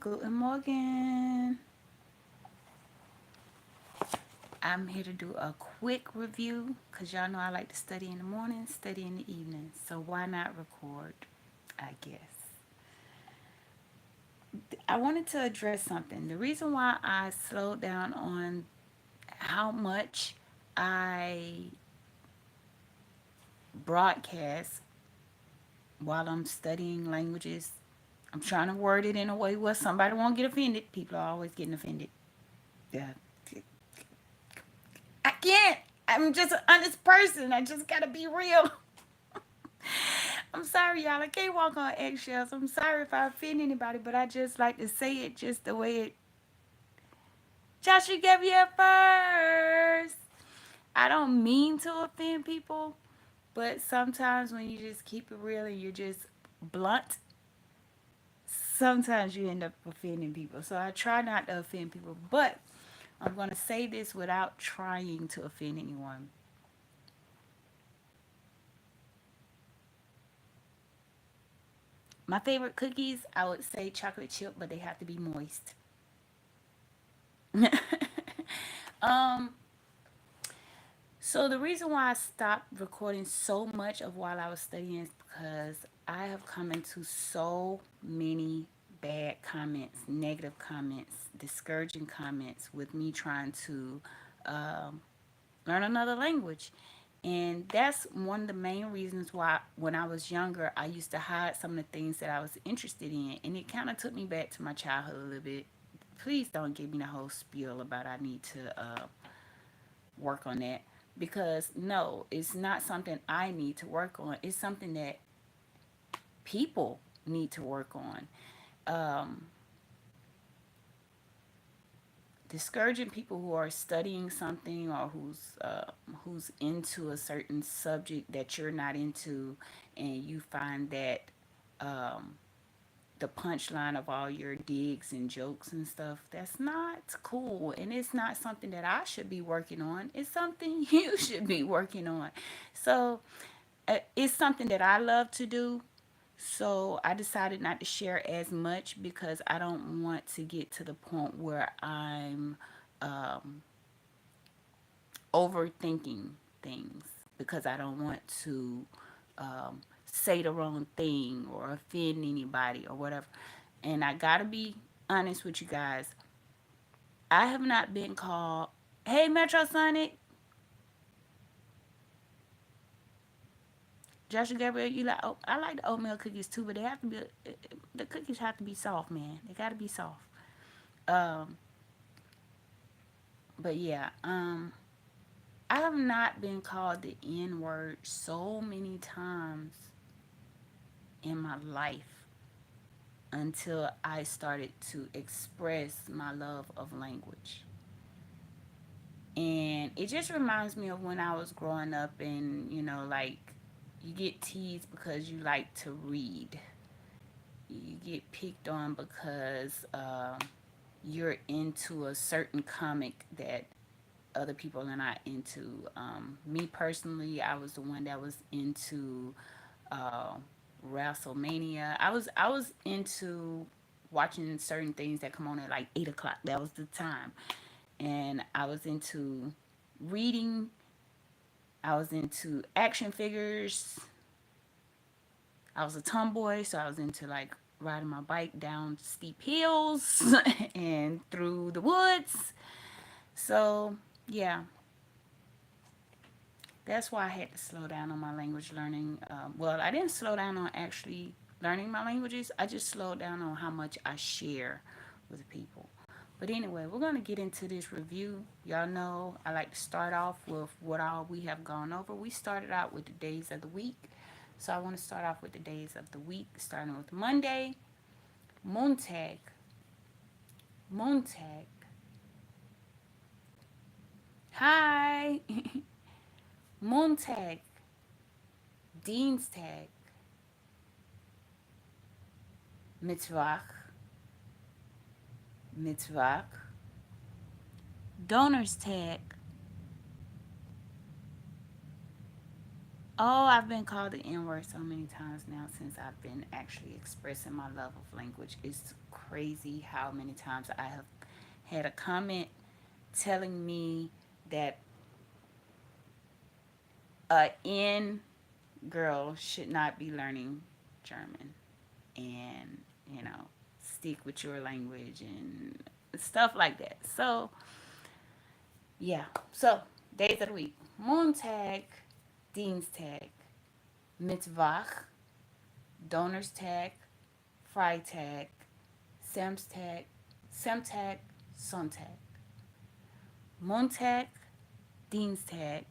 Guten Morgen. I'm here to do a quick review because y'all know I like to study in the morning, study in the evening. So why not record? I guess. I wanted to address something. The reason why I slowed down on how much I broadcast while I'm studying languages, I'm trying to word it in a way where somebody won't get offended. People are always getting offended. Yeah. I can't. I'm just an honest person. I just gotta be real. I'm sorry, y'all. I can't walk on eggshells. I'm sorry if I offend anybody, but I just like to say it just the way it. Joshua gave you at first. I don't mean to offend people, but sometimes when you just keep it real and you're just blunt, sometimes you end up offending people. So I try not to offend people, but I'm going to say this without trying to offend anyone. My favorite cookies, I would say chocolate chip, but they have to be moist. um, so the reason why I stopped recording so much of while I was studying is because I have come into so many bad comments, negative comments, discouraging comments with me trying to um, learn another language. And that's one of the main reasons why when I was younger, I used to hide some of the things that I was interested in. And it kind of took me back to my childhood a little bit. Please don't give me the whole spiel about I need to work on that. Because no, it's not something I need to work on. It's something that people need to work on. Um, Discouraging people who are studying something or who's into a certain subject that you're not into, and you find that um, the punchline of all your digs and jokes and stuff, that's not cool, and it's not something that I should be working on. It's something you should be working on. So it's something that I love to do, so I decided not to share as much because I don't want to get to the point where I'm um, overthinking things because I don't want to say the wrong thing or offend anybody or whatever. And I gotta be honest with you guys. I have not been called, "Hey Metro Sonic, Joshua Gabriel, you like?" Oh, I like the oatmeal cookies too, but they have to be. The cookies have to be soft, man. They gotta be soft. Um, but yeah, I have not been called the N word so many times in my life until I started to express my love of language. And it just reminds me of when I was growing up, and like, you get teased because you like to read, you get picked on because you're into a certain comic that other people are not into. Me personally, I was the one that was into uh, WrestleMania. I was into watching certain things that come on at like 8 o'clock. That was the time, and I was into reading. I was into action figures. I was a tomboy, so I was into like riding my bike down steep hills and through the woods. So yeah, that's why I had to slow down on my language learning. Well, I didn't slow down on actually learning my languages. I just slowed down on how much I share with people. But anyway, we're going to get into this review. Y'all know I like to start off with what all we have gone over. We started out with the days of the week. So I want to start off with the days of the week, starting with Monday. Montag. Montag. Hi. Montag. Dienstag. Mittwoch. Mittwoch. Donnerstag. Oh, I've been called the N word so many times now since I've been actually expressing my love of language. It's crazy how many times I have had a comment telling me that a N girl should not be learning German, and you know, stick with your language and stuff like that. So yeah. So days of the week: Montag, Dienstag, Mittwoch, Donnerstag, Freitag, Samstag, Samstag, Sonntag. Montag, Dienstag.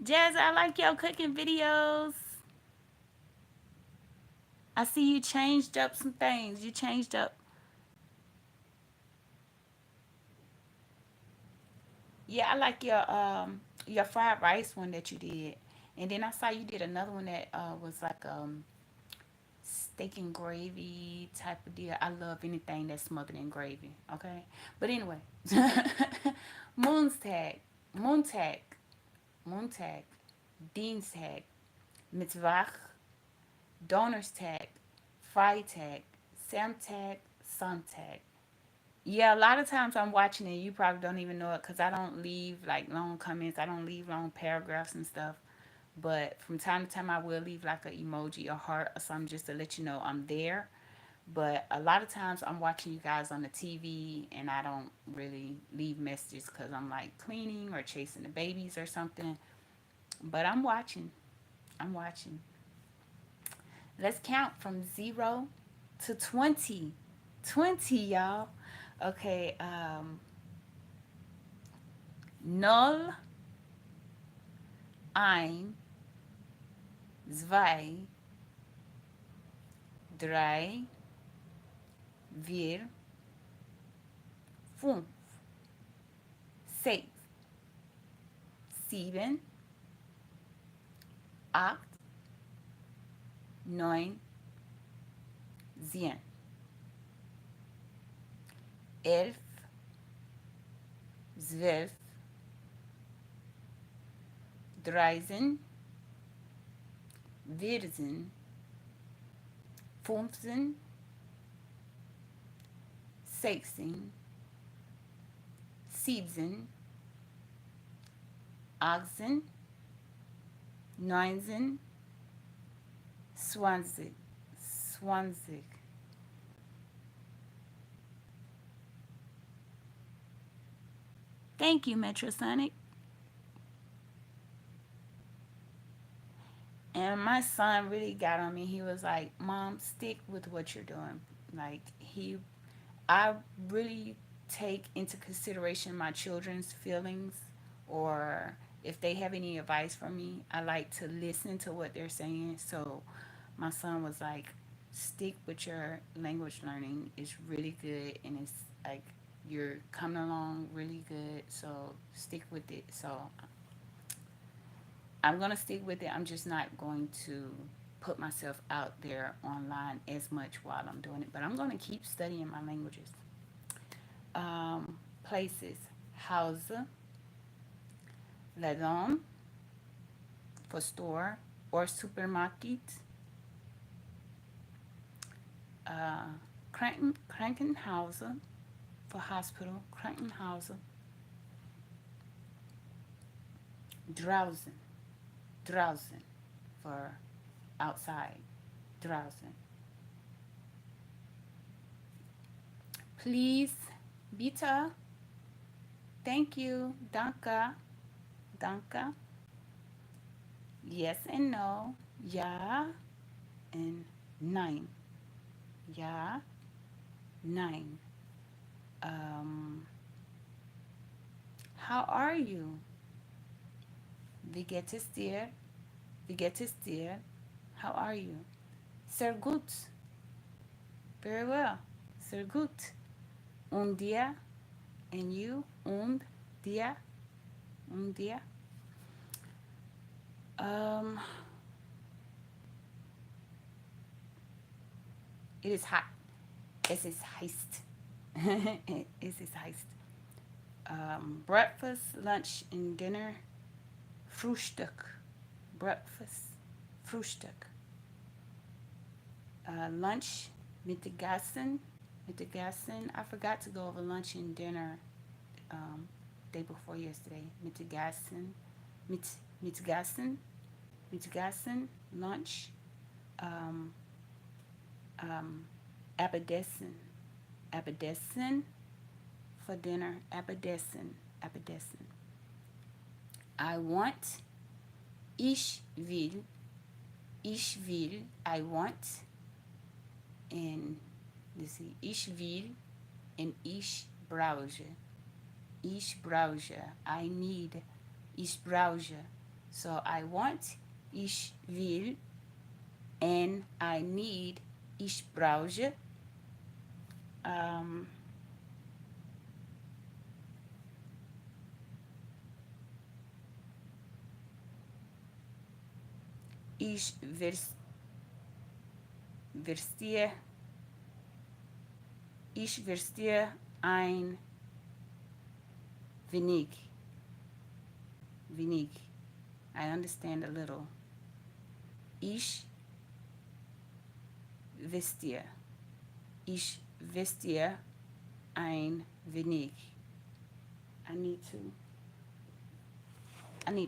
Jazz, I like your cooking videos. I see you changed up some things. You changed up. Yeah, I like your fried rice one that you did. And then I saw you did another one that was like steak and gravy type of deal. I love anything that's smothered in gravy. Okay, but anyway, Moonstag, Montag, Montag, Dienstag, Mittwoch, Donnerstag, Freitag, Samstag, Sonntag. Yeah, a lot of times I'm watching it. You probably don't even know it because I don't leave like long comments. I don't leave long paragraphs and stuff. But from time to time, I will leave like an emoji or heart or something just to let you know I'm there. But a lot of times I'm watching you guys on the TV and I don't really leave messages because I'm like cleaning or chasing the babies or something. But I'm watching. I'm watching. Let's count from 0 to 20. 20, y'all. Okay. Null, ein, zwei, drei, vier, fünf, sechs, sieben, acht, neun, zehn, 11, 12, 13, 14, 15, 16, 17, 18, 19, 20, 20. Thank you, Metrosonic. And my son really got on me. He was like, "Mom, stick with what you're doing." Like I really take into consideration my children's feelings, or if they have any advice for me, I like to listen to what they're saying. So my son was like, "Stick with your language learning. It's really good, and it's like you're coming along really good. So stick with it." So I'm gonna stick with it. I'm just not going to put myself out there online as much while I'm doing it. But I'm gonna keep studying my languages. Places: House, Laden for store or supermarket, uh, Krankenhaus for hospital, Krankenhaus, draußen, draußen for outside, draußen. Please, bitte, thank you, danke, danke, yes and no, ja and nein, ja, nein. Um, how are you? Wie geht es dir? Wie geht es dir? How are you? Sehr gut. Very well. Sehr gut. Und dir? And you? Und dir? Und dir? Um, it is hot. Es ist heiß. Es ist heiß. Breakfast, lunch, and dinner. Frühstück. Breakfast. Frühstück. Lunch, Mittagessen. Mittagessen. I forgot to go over lunch and dinner day before yesterday. Mittagessen. Mittagessen. Mittagessen. Lunch. Um, um, Abendessen. Abendessen for dinner. Abendessen. Abendessen. I want. Ich will. Ich will. I want. And let's see. Ich will and ich browse. Ich browse. I need. Ich browse. So I want. Ich will and I need. Ich browse. Um, ich verstehe. Ich verstehe ein wenig. Wenig. I understand a little. Ich verstehe. Ich verstehe ein wenig. I need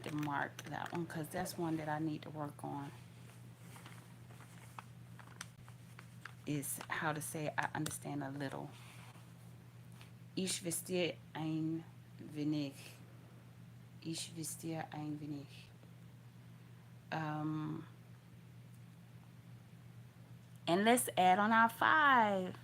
to mark that one because that's one that I need to work on. Is how to say I understand a little. Ich verstehe ein wenig. Ich verstehe ein wenig. And let's add on our 5.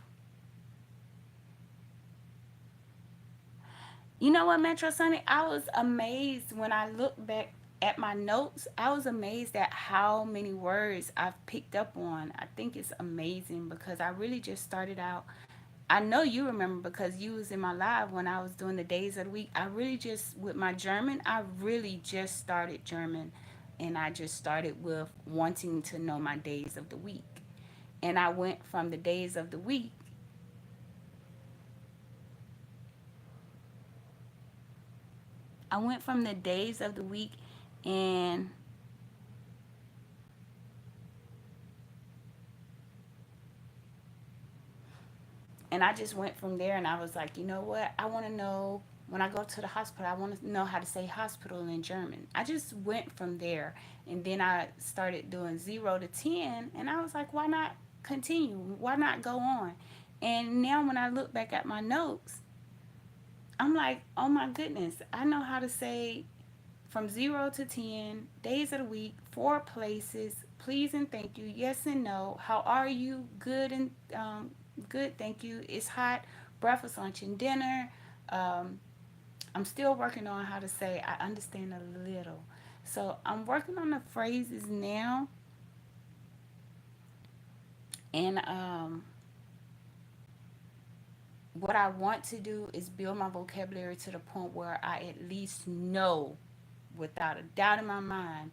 You know what, Metro Sunny? I was amazed when I looked back at my notes. I was amazed at how many words I've picked up on. I think it's amazing because I really just started out. I know you remember because you was in my live when I was doing the days of the week. I really just, with my German, I really just started German. And I just started with wanting to know my days of the week. And I went from the days of the week. I went from the days of the week and I just went from there and I was like, you know what? I want to know when I go to the hospital, I want to know how to say hospital in German. I just went from there and then I started doing 0 to 10 and I was like, why not continue? Why not go on? And now when I look back at my notes, I'm like, oh my goodness, I know how to say from 0 to 10, days of the week, 4 places, please and thank you, yes and no, how are you, good and good, thank you, it's hot, breakfast, lunch, and dinner. Um, I'm still working on how to say I understand a little. So I'm working on the phrases now, and what I want to do is build my vocabulary to the point where I at least know, without a doubt in my mind,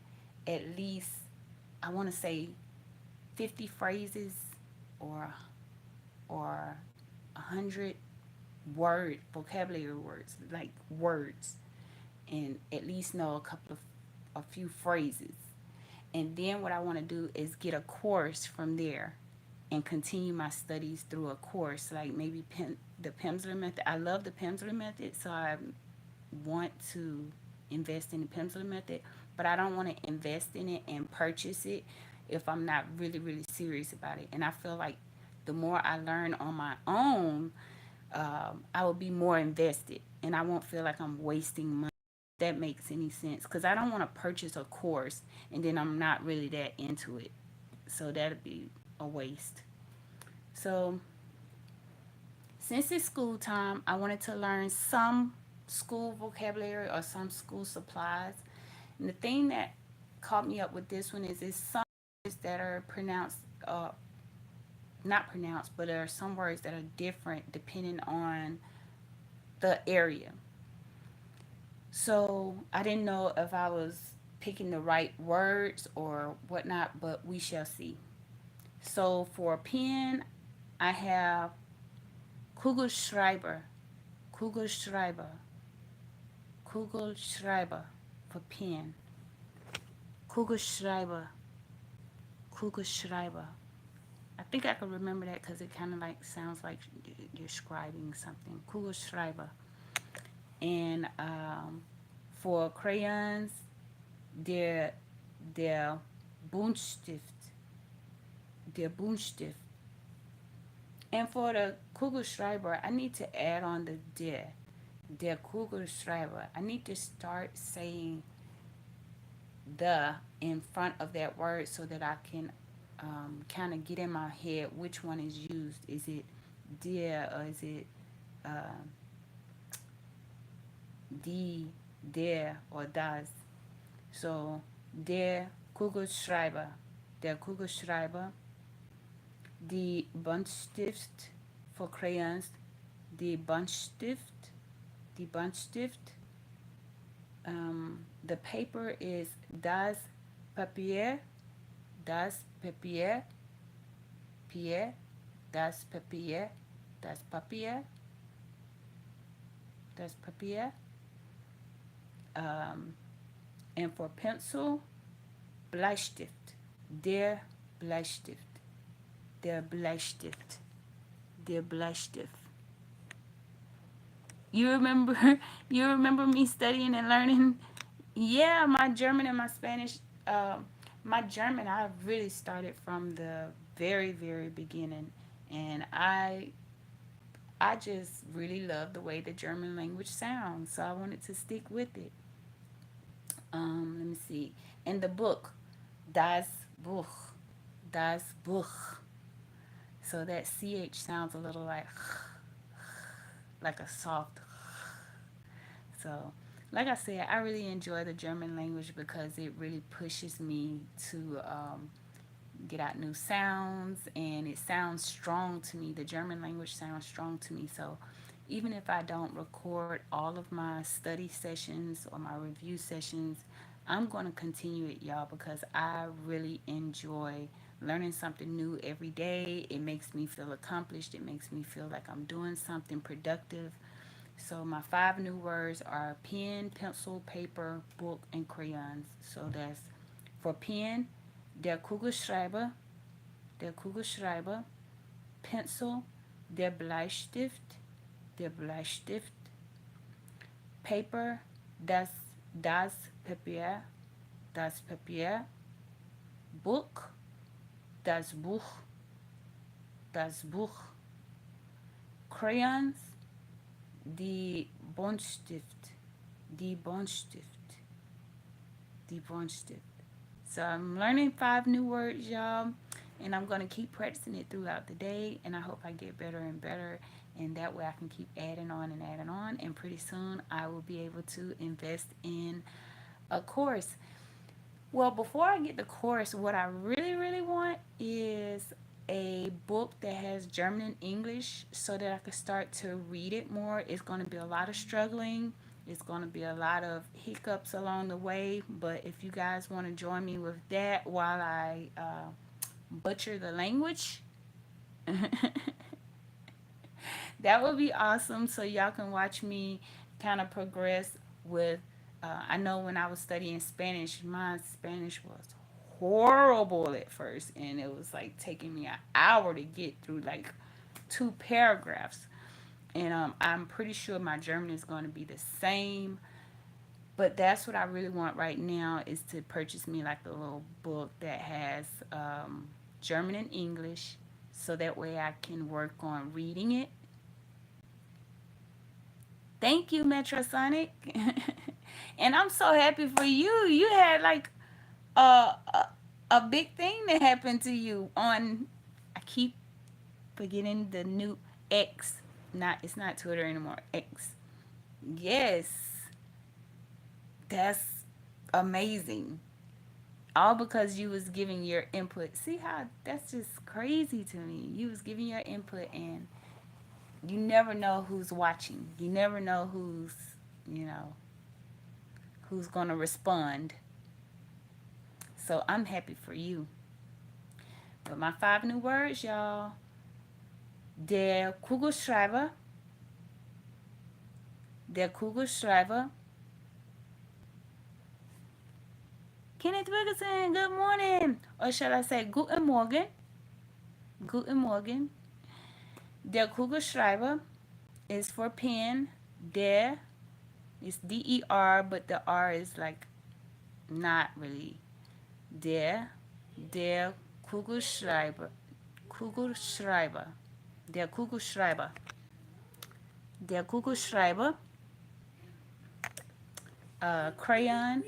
at least I want to say 50 phrases or 100 word vocabulary words, like words, and at least know a few phrases. And then what I want to do is get a course from there and continue my studies through a course, like maybe the Pimsleur method. I love the Pimsleur method, so I want to invest in the Pimsleur method, but I don't want to invest in it and purchase it if I'm not really, really serious about it. And I feel like the more I learn on my own, I will be more invested and I won't feel like I'm wasting money. If that makes any sense, because I don't want to purchase a course and then I'm not really that into it. So that'd be a waste. So since it's school time, I wanted to learn some school vocabulary or some school supplies. And the thing that caught me up with this one is some words that are pronounced, not pronounced, but there are some words that are different depending on the area. So I didn't know if I was picking the right words or whatnot, but we shall see. So for pen, I have Kugelschreiber, Kugelschreiber, Kugelschreiber for pen, Kugelschreiber, Kugelschreiber. I think I can remember that because it kind of like sounds like you're scribing something. Kugelschreiber. And for crayons, der der Buntstift, der Buntstift. And for the Kugelschreiber, I need to add on the der Kugelschreiber. I need to start saying the in front of that word so that I can kind of get in my head which one is used. Is it der or is it uh, die, der, or das? So der Kugelschreiber, der Kugelschreiber, die Buntstift for crayons, die Buntstift, die Buntstift. The paper is das Papier, das Papier, Pierre, das Papier, das Papier, das Papier. Um, and for pencil, Bleistift, der Bleistift, der Bleistift, der Bleistift. You remember, you remember me studying and learning? Yeah, my German and my Spanish. My German, I really started from the very, very beginning, and I just really love the way the German language sounds, so I wanted to stick with it. Let me see. In the book, Das Buch, Das Buch. So that ch sounds a little like a soft. So, like I said, I really enjoy the German language because it really pushes me to get out new sounds, and it sounds strong to me. The German language sounds strong to me. So, even if I don't record all of my study sessions or my review sessions, I'm going to continue it, y'all, because I really enjoy learning something new every day. It makes me feel accomplished. It makes me feel like I'm doing something productive. So my five new words are pen, pencil, paper, book, and crayons. So that's for pen, der Kugelschreiber, der Kugelschreiber, pencil, der Bleistift, der Bleistift, paper, das Papier, das Papier, book, das Buch, das Buch, crayons, die Buntstift, die Buntstift, die Buntstift. So I'm learning five new words, y'all, and I'm gonna keep practicing it throughout the day, and I hope I get better and better, and that way I can keep adding on, and pretty soon I will be able to invest in a course. Well, before I get the course, what I really, really want is a book that has German and English so that I can start to read it more. It's going to be a lot of struggling. It's going to be a lot of hiccups along the way. But if you guys want to join me with that while I butcher the language, that would be awesome. So y'all can watch me kind of progress with. I know when I was studying Spanish, my Spanish was horrible at first, and it was like taking me an hour to get through like two paragraphs. And I'm pretty sure my German is going to be the same. But that's what I really want right now is to purchase me like a little book that has German and English, so that way I can work on reading it. Thank you, Metrosonic. And I'm so happy for you. You had like a, a big thing that happened to you on. I keep forgetting the new X. Not it's not Twitter anymore. X. Yes, that's amazing. All because you was giving your input. See how that's just crazy to me. You was giving your input, and you never know who's watching. You never know you know, who's gonna respond. So I'm happy for you. But my five new words, y'all. Der Kugelschreiber, der Kugelschreiber. Kenneth Wilkerson, good morning. Or shall I say, Guten Morgen? Guten Morgen. Der Kugelschreiber is for pen. Der is D-E-R, but the R is like not really der. Der Kugelschreiber. Kugelschreiber. Der Kugelschreiber. Der Kugelschreiber. Crayon.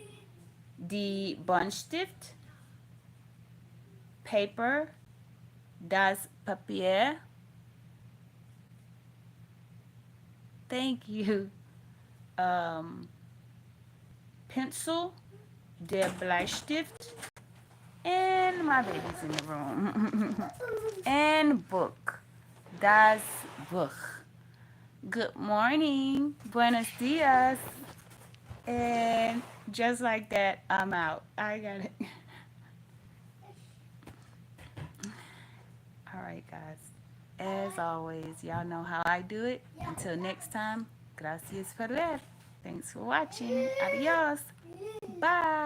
Die Buntstift. Paper. Das Papier. Thank you. Pencil. Der Bleistift. And my baby's in the room. And book. Das Buch. Good morning. Buenos dias. And just like that, I'm out. I got it. All right, guys. As always, y'all know how I do it. Until next time, gracias por ver. Thanks for watching. Adios. Bye.